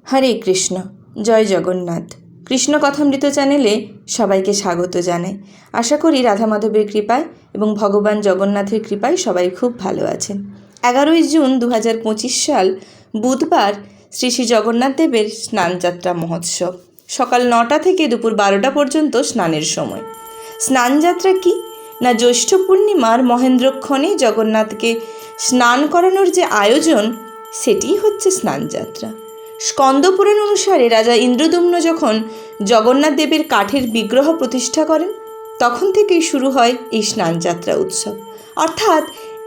হরে কৃষ্ণ, জয় জগন্নাথ। কৃষ্ণ কথামৃত চ্যানেলে সবাইকে স্বাগত জানাই। আশা করি রাধা মাধবের কৃপায় এবং ভগবান জগন্নাথের কৃপায় সবাই খুব ভালো আছেন। 11ই জুন 2025 সাল বুধবার শ্রী শ্রী জগন্নাথ দেবের স্নানযাত্রা মহোৎসব। সকাল 9টা থেকে দুপুর 12টা পর্যন্ত স্নানের সময়। স্নানযাত্রা কি না, জ্যৈষ্ঠ পূর্ণিমার মহেন্দ্রক্ষণে জগন্নাথকে স্নান করানোর যে আয়োজন, সেটিই হচ্ছে স্নানযাত্রা। স্কন্দপুরাণ অনুসারে রাজা ইন্দ্রদ্যুম্ন যখন জগন্নাথ দেবের কাঠের বিগ্রহ প্রতিষ্ঠা করেন, তখন থেকেই শুরু হয় এই স্নানযাত্রা উৎসব। অর্থাৎ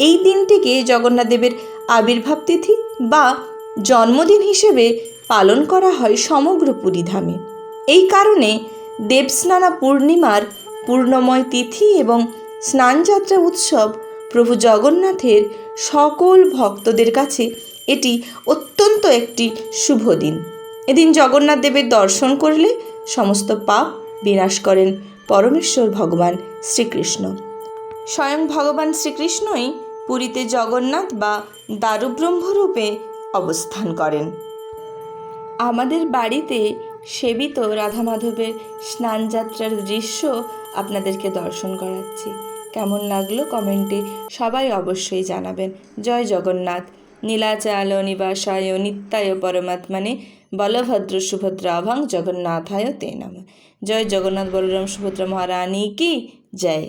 এই দিনটিকে জগন্নাথ দেবের আবির্ভাব তিথি বা জন্মদিন হিসেবে পালন করা হয় সমগ্র পুরীধামে। এই কারণে দেবস্নানা পূর্ণিমার পূর্ণময় তিথি এবং স্নানযাত্রা উৎসব প্রভু জগন্নাথের সকল ভক্তদের কাছে এটি অত্যন্ত একটি শুভ দিন। এদিন জগন্নাথ দেবের দর্শন করলে সমস্ত পাপ বিনাশ করেন পরমেশ্বর ভগবান শ্রীকৃষ্ণ। স্বয়ং ভগবান শ্রীকৃষ্ণই পুরীতে জগন্নাথ বা দারুব্রহ্মরূপে অবস্থান করেন। আমাদের বাড়িতে সেবিত রাধা মাধবের স্নানযাত্রার দৃশ্য আপনাদেরকে দর্শন করাচ্ছি। কেমন লাগলো কমেন্টে সবাই অবশ্যই জানাবেন। জয় জগন্নাথ। নীলাচল নিবাসায় নিত্যায় পরমাত্মনে বলভদ্র সুভদ্রাভাং জগন্নাথায় তে নমঃ। জয় জগন্নাথ বলরাম সুভদ্রা মহারানী কি জয়।